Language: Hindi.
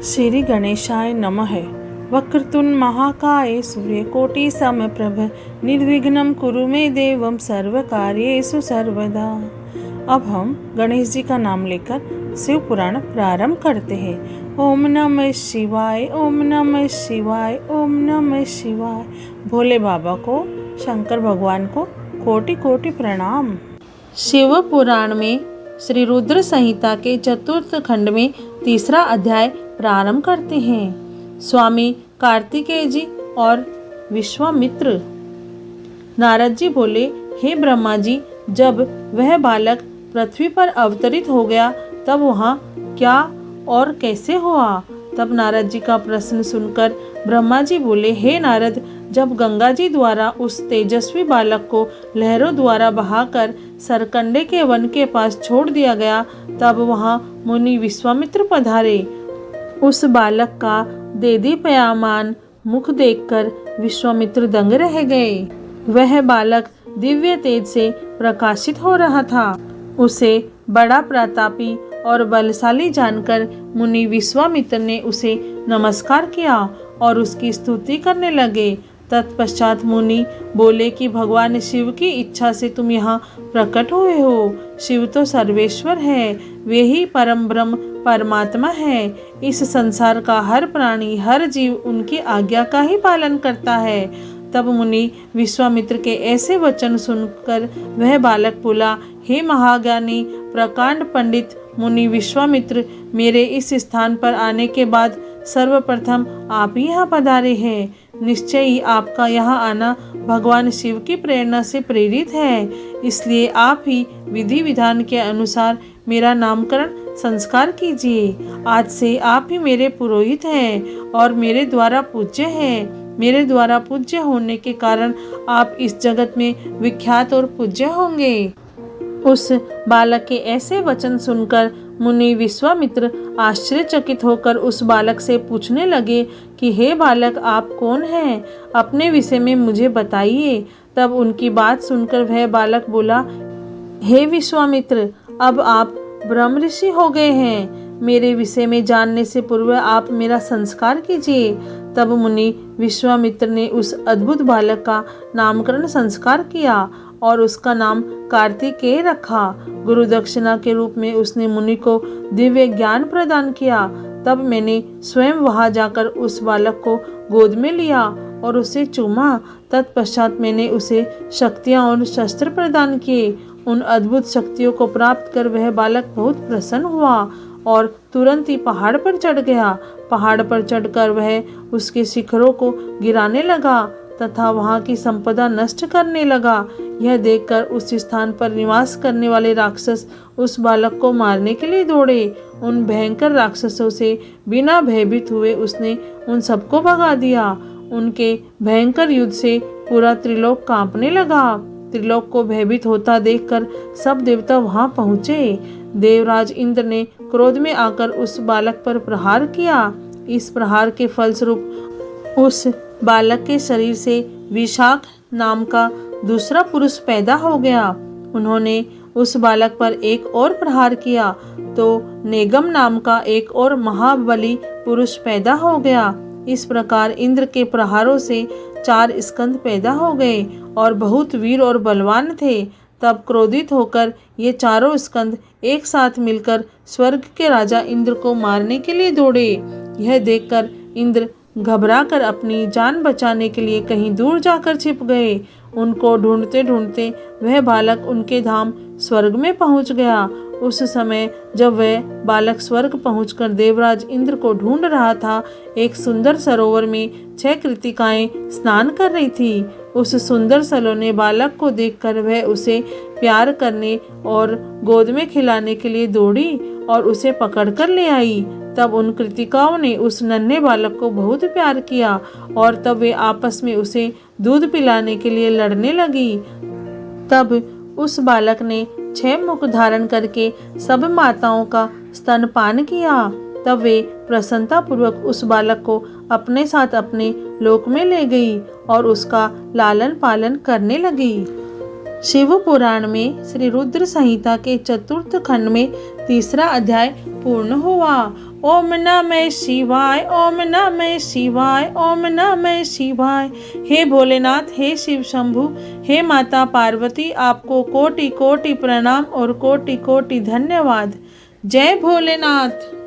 श्री गणेशाय नमः। वक्रतुंड महाकाय सूर्यकोटि समप्रभ निर्विघ्नं कुरु मे देवं सर्वकार्येषु सर्वदा। अब हम गणेश जी का नाम लेकर शिव पुराण प्रारंभ करते हैं। ओम नमः शिवाय, ओम नमः शिवाय, ओम नमः शिवाय। भोले बाबा को, शंकर भगवान को कोटि कोटि प्रणाम। शिव पुराण में श्री रुद्र संहिता के चतुर्थ खंड में तीसरा अध्याय प्रारंभ करते हैं। स्वामी कार्तिकेय जी और विश्वामित्र। नारद जी बोले, हे ब्रह्मा जी, जब वह बालक पृथ्वी पर अवतरित हो गया तब वहाँ क्या और कैसे हुआ? तब नारद जी का प्रश्न सुनकर ब्रह्मा जी बोले, हे नारद, जब गंगा जी द्वारा उस तेजस्वी बालक को लहरों द्वारा बहाकर सरकंडे के वन के पास छोड़ दिया गया तब वहाँ मुनि विश्वामित्र पधारे। उस बालक का देदीप्यमान मुख देखकर विश्वामित्र दंग रह गए। वह बालक दिव्य तेज से प्रकाशित हो रहा था। उसे बड़ा प्रतापी और बलशाली जानकर मुनि विश्वामित्र ने उसे नमस्कार किया और उसकी स्तुति करने लगे। तत्पश्चात मुनि बोले कि भगवान शिव की इच्छा से तुम यहाँ प्रकट हुए हो। शिव तो सर्वेश्वर है, वे ही परम ब्रह्म परमात्मा है। इस संसार का हर प्राणी, हर जीव उनकी आज्ञा का ही पालन करता है। तब मुनि विश्वामित्र के ऐसे वचन सुनकर वह बालक बोला, हे महाज्ञानी प्रकांड पंडित मुनि विश्वामित्र, मेरे इस स्थान पर आने के बाद सर्वप्रथम आप ही यहाँ पधारे हैं। निश्चय ही आपका यहाँ आना भगवान शिव की प्रेरणा से प्रेरित है, इसलिए आप ही विधि विधान के अनुसार मेरा नामकरण संस्कार कीजिए। आज से आप ही मेरे पुरोहित हैं और मेरे द्वारा पूज्य हैं। मेरे द्वारा पूज्य होने के कारण आप इस जगत में विख्यात और पूज्य होंगे। उस बालक के ऐसे वचन सुनकर मुनि विश्वामित्र आश्चर्यचकित होकर उस बालक से पूछने लगे कि हे बालक, आप कौन हैं? अपने विषय में मुझे बताइए। तब उनकी बात सुनकर वह बालक बोला, हे विश्वामित्र, अब आप ब्रह्म ऋषि हो गए हैं। मेरे विषय में जानने से पूर्व आप मेरा संस्कार कीजिए। तब मुनि विश्वामित्र ने उस अद्भुत बालक का नामकरण संस्कार किया और उसका नाम कार्तिकेय रखा। गुरु दक्षिणा के रूप में उसने मुनि को दिव्य ज्ञान प्रदान किया। तब मैंने स्वयं वहां जाकर उस बालक को गोद में लिया और उसे चूमा। तत्पश्चात मैंने उसे शक्तियां और शस्त्र प्रदान किए। उन अद्भुत शक्तियों को प्राप्त कर वह बालक बहुत प्रसन्न हुआ और तुरंत ही पहाड़ पर चढ़ गया। पहाड़ पर चढ़कर वह उसके शिखरों को गिराने लगा तथा वहाँ की संपदा नष्ट करने लगा। यह देखकर उस स्थान पर निवास करने वाले राक्षस उस बालक को मारने के लिए दौड़े। उन भयंकर राक्षसों से बिना भयभीत हुए उसने उन सबको भगा दिया। उनके भयंकर युद्ध से पूरा त्रिलोक कांपने लगा। त्रिलोक को भयभीत होता देखकर सब देवता वहां पहुंचे। देवराज इंद्र ने क्रोध में आकर उस बालक पर प्रहार किया। इस प्रहार के फलस्वरूप उस बालक के शरीर से विशाख नाम का दूसरा पुरुष पैदा हो गया। उन्होंने उस बालक पर एक और प्रहार किया तो नेगम नाम का एक और महाबली पुरुष पैदा हो गया। इस प्रकार इंद्र के प्रहारों से 4 स्कंद पैदा हो गए और बहुत वीर और बलवान थे। तब क्रोधित होकर ये चारों स्कंद एक साथ मिलकर स्वर्ग के राजा इंद्र को मारने के लिए दौड़े। यह देखकर इंद्र घबराकर अपनी जान बचाने के लिए कहीं दूर जाकर छिप गए। उनको ढूंढते ढूंढते वह बालक उनके धाम स्वर्ग में पहुंच गया। उस समय जब वह बालक स्वर्ग पहुंचकर देवराज इंद्र को ढूंढ रहा था, एक सुंदर सरोवर में 6 कृतिकाएं स्नान कर रही थी। उस सुंदर सलोने बालक को देखकर वह उसे प्यार करने और गोद में खिलाने के लिए दौड़ी और उसे पकड़कर ले आई। तब उन कृतिकाओं ने उस नन्हे बालक को बहुत प्यार किया और तब वे आपस में उसे दूध पिलाने के लिए लड़ने लगी। तब उस बालक ने 6 मुख धारण करके सब माताओं का स्तनपान किया। तब वे प्रसन्नतापूर्वक उस बालक को अपने साथ अपने लोक में ले गई और उसका लालन पालन करने लगी। शिव पुराण में श्री रुद्र संहिता के चतुर्थ खंड में तीसरा अध्याय पूर्ण हुआ। ओम नमः शिवाय, ओम नमः शिवाय, ओम नमः शिवाय। हे भोलेनाथ, हे शिव शंभु, हे माता पार्वती, आपको कोटि कोटि प्रणाम और कोटि कोटि धन्यवाद। जय भोलेनाथ।